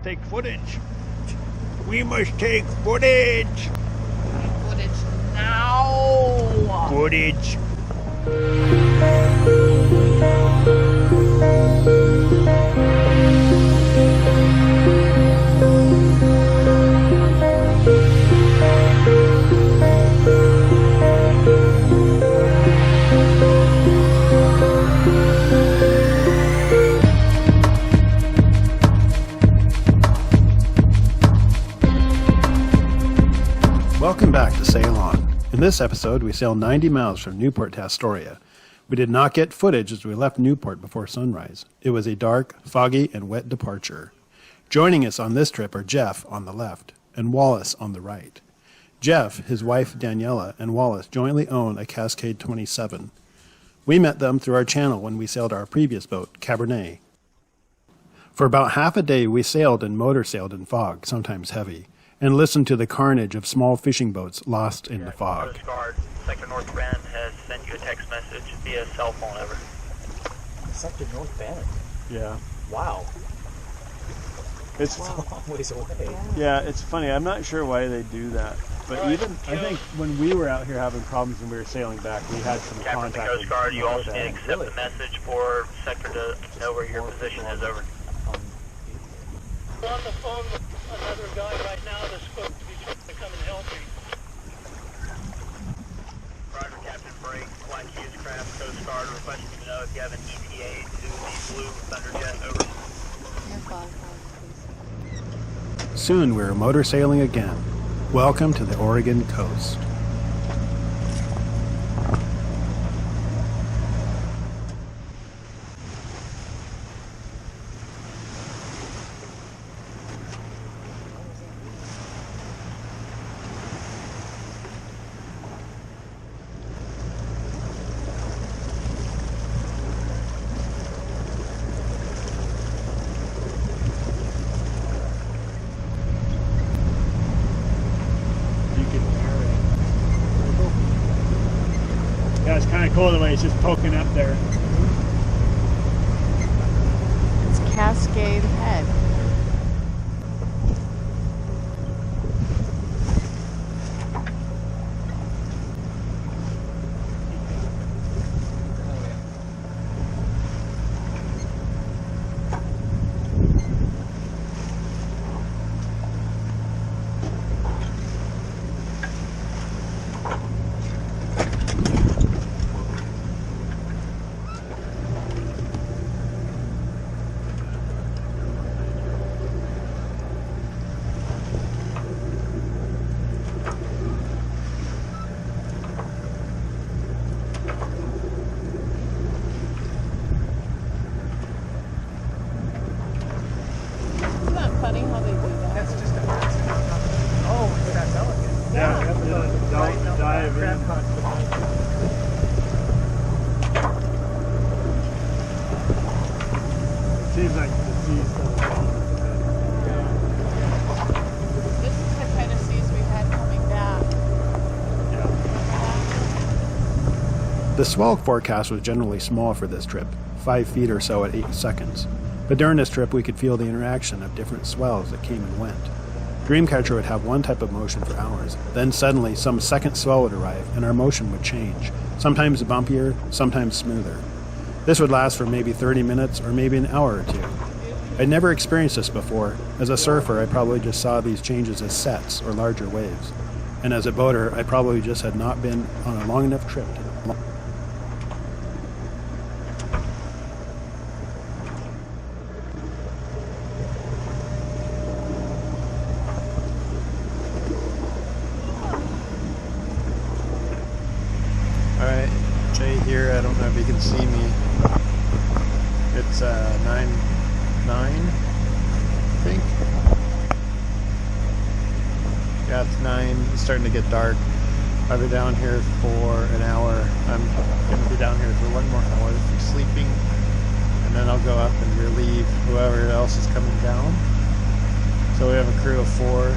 Take footage. We must take footage. Footage now. Footage. Welcome back to Sail On. In this episode, we sailed 90 miles from Newport to Astoria. We did not get footage as we left Newport before sunrise. It was a dark, foggy, and wet departure. Joining us on this trip are Jeff on the left and Wallace on the right. Jeff, his wife Daniela, and Wallace jointly own a Cascade 27. We met them through our channel when we sailed our previous boat, Cabernet. For about half a day, we sailed and motor sailed in fog, sometimes heavy, and listened to the carnage of small fishing boats lost in the fog. Coast Guard, Sector North Bend has sent you a text message via cell phone, over. Sector North Bend? Yeah. Wow. It's a long ways away. Yeah, it's funny. I'm not sure why they do that. But Right. I think when we were out here having problems and we were sailing back, we had some Captain of the contact Coast with Guard, you also that. need to accept the message for Sector to know where your position is, over. On the phone with another guy right now that's supposed to be trying to come and help me. Roger, Captain Brake, Black Hughes Craft, Coast Guard, requesting to know if you have an ETA to the Blue Thunderjet, over. Soon we were motor sailing again. Welcome to the Oregon coast. Yeah, it's kind of cool the way it's just poking up there. It's Cascade Head. Isn't that funny how they do that? That's just a massive. Oh, that's elegant. Yeah, don't dive in. Seems like the sea's still This is the kind of seas we've had coming back. The swell forecast was generally small for this trip, 5 feet or so at 8 seconds. But during this trip, we could feel the interaction of different swells that came and went. Dreamcatcher would have one type of motion for hours. Then suddenly, some second swell would arrive, and our motion would change, sometimes bumpier, sometimes smoother. This would last for maybe 30 minutes or maybe an hour or two. I'd never experienced this before. As a surfer, I probably just saw these changes as sets or larger waves. And as a boater, I probably just had not been on a long enough trip to Alright, Jay here. I don't know if you can see me. It's 9, I think. Yeah, it's 9. It's starting to get dark. I'll be down here for an hour. I'm going to be down here for 1 more hour for sleeping. And then I'll go up and relieve whoever else is coming down. So we have a crew of 4.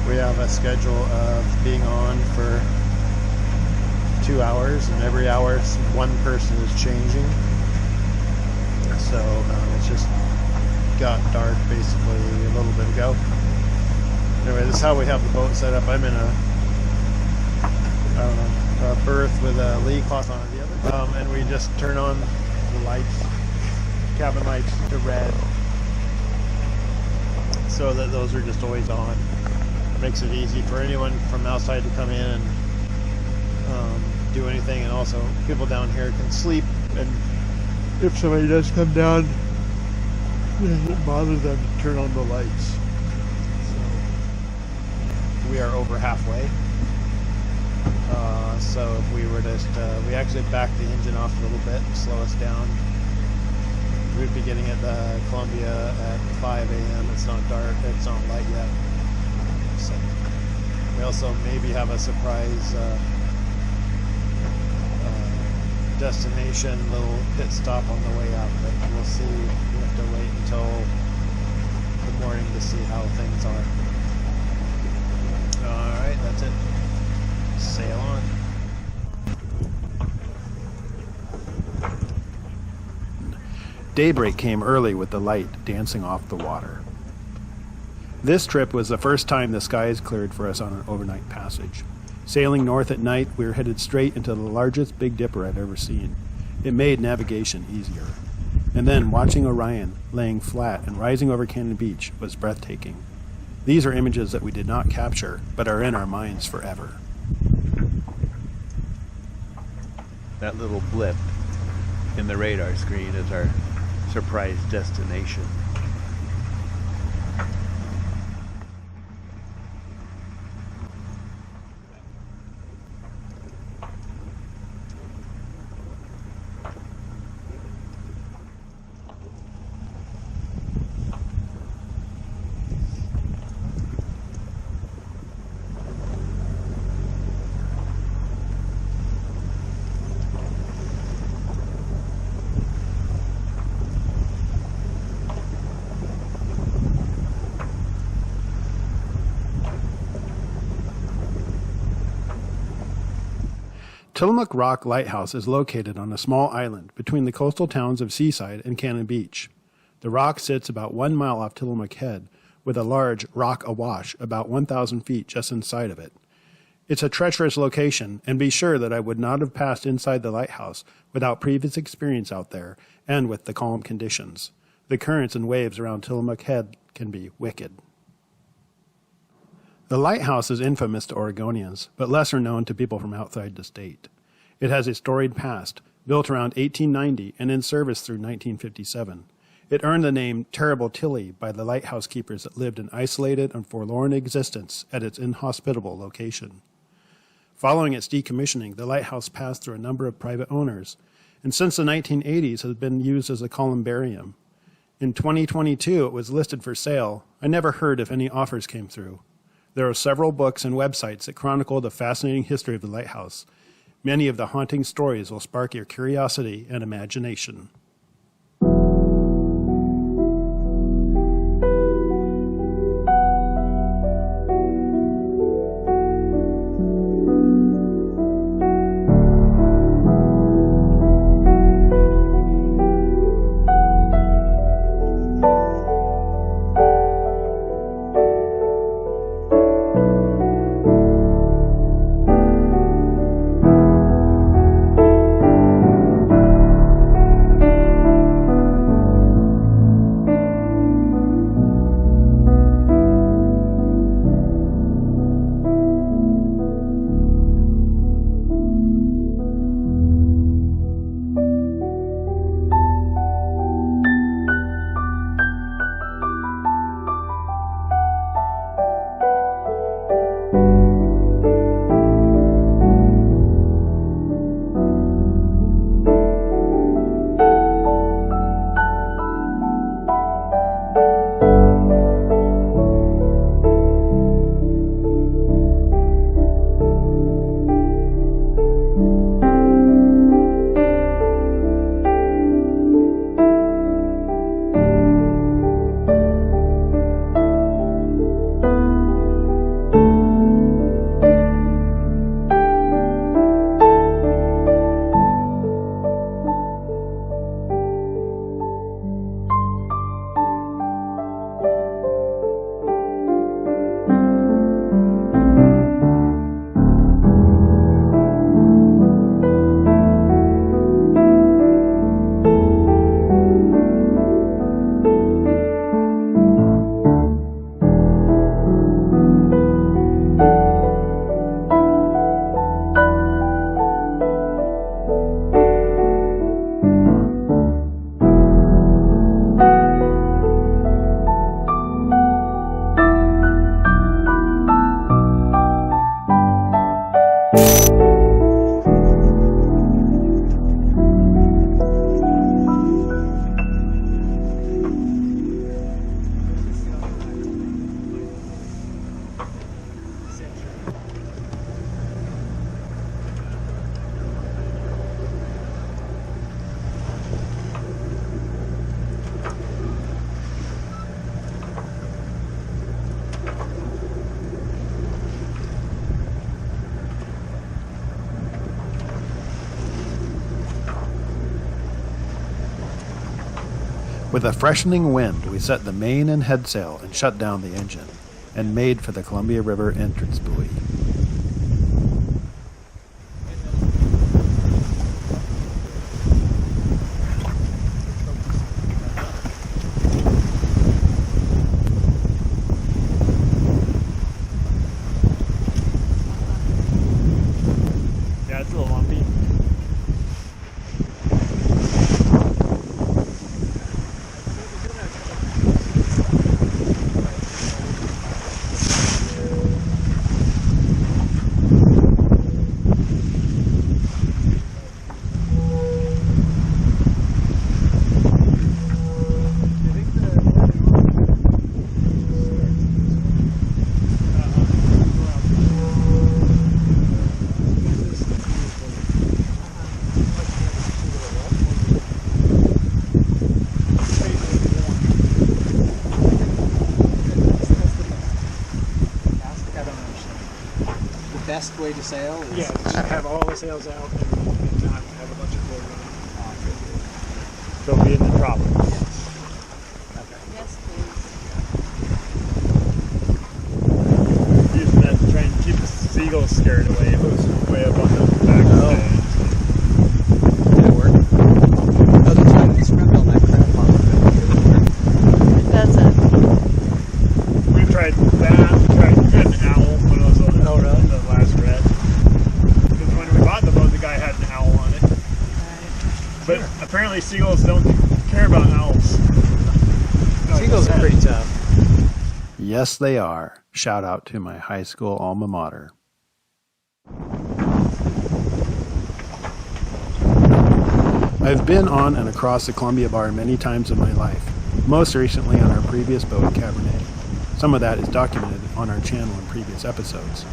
We have a schedule of being on for 2 hours, and every hour one person is changing. So it's just got dark basically a little bit ago. Anyway, this is how we have the boat set up. I'm in a berth with a lee cloth on the other, and we just turn on the lights, cabin lights to red, so that those are just always on. Makes it easy for anyone from outside to come in and do anything, and also people down here can sleep, and if somebody does come down, it doesn't bother them to turn on the lights. So we are over halfway. So if we were just, we actually backed the engine off a little bit and slow us down. We'd be getting at Columbia at 5 a.m. It's not dark, it's not light yet. So we also maybe have a surprise destination, little pit stop on the way up, but we'll see. We have to wait until the morning to see how things are. Alright, that's it. Sail on. Daybreak came early with the light dancing off the water. This trip was the first time the skies cleared for us on an overnight passage. Sailing north at night, we were headed straight into the largest Big Dipper I'd ever seen. It made navigation easier. And then watching Orion laying flat and rising over Cannon Beach was breathtaking. These are images that we did not capture, but are in our minds forever. That little blip in the radar screen is our surprise destination. Tillamook Rock Lighthouse is located on a small island between the coastal towns of Seaside and Cannon Beach. The rock sits about 1 mile off Tillamook Head, with a large rock awash about 1,000 feet just inside of it. It's a treacherous location, and be sure that I would not have passed inside the lighthouse without previous experience out there and with the calm conditions. The currents and waves around Tillamook Head can be wicked. The lighthouse is infamous to Oregonians, but lesser known to people from outside the state. It has a storied past, built around 1890 and in service through 1957. It earned the name Terrible Tilly by the lighthouse keepers that lived an isolated and forlorn existence at its inhospitable location. Following its decommissioning, the lighthouse passed through a number of private owners, and since the 1980s has been used as a columbarium. In 2022, it was listed for sale. I never heard if any offers came through. There are several books and websites that chronicle the fascinating history of the lighthouse. Many of the haunting stories will spark your curiosity and imagination. With a freshening wind, we set the main and head sail and shut down the engine, and made for the Columbia River entrance buoy. Yeah, it's a little lumpy. Best way to sail is Yeah, just have all the sails out and not have a bunch of float running. They'll be in the tropics. Yes, please. Using that to try and keep the seagulls scared away. It was way up on the back of the stage. Did it work? Oh, that's right. It's rubbed all that crap off. It doesn't. We've tried that. We had an owl when it was on the last red. Because when we bought the boat, the guy had an owl on it. But apparently seagulls don't care about owls. Seagulls are pretty tough. Yes, they are. Shout out to my high school alma mater. I've been on and across the Columbia Bar many times in my life, most recently on our previous boat, Cabernet. Some of that is documented on our channel in previous episodes.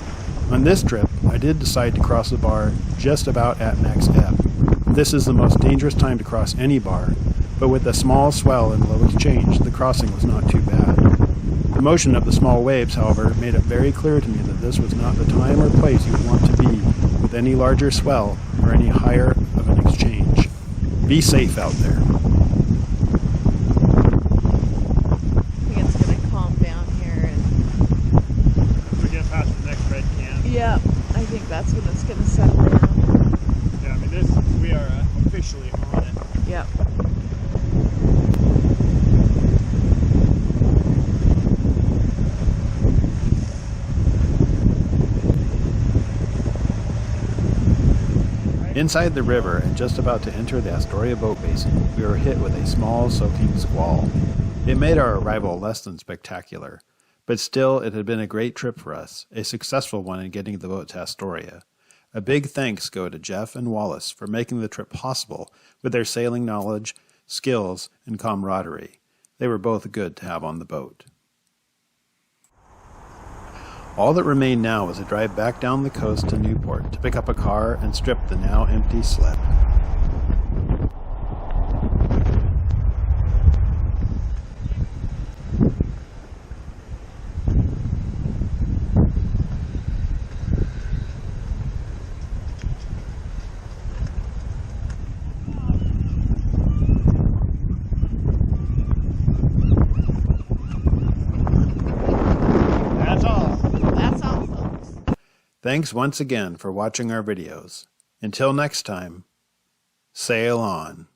On this trip, I did decide to cross the bar just about at max ebb. This is the most dangerous time to cross any bar, but with a small swell and low exchange, the crossing was not too bad. The motion of the small waves, however, made it very clear to me that this was not the time or place you would want to be with any larger swell or any higher of an exchange. Be safe out there. I think it's going to calm down here. And We get past the next red can. yeah, I think that's when it's going to settle down. Yeah, I mean, we are officially on it. Yep. Inside the river and just about to enter the Astoria boat basin, we were hit with a small soaking squall. It made our arrival less than spectacular, but still it had been a great trip for us, a successful one in getting the boat to Astoria. A big thanks go to Jeff and Wallace for making the trip possible with their sailing knowledge, skills, and camaraderie. They were both good to have on the boat. All that remained now was a drive back down the coast to Newport to pick up a car and strip the now empty slip. That's all, folks. Thanks once again for watching our videos. Until next time, sail on.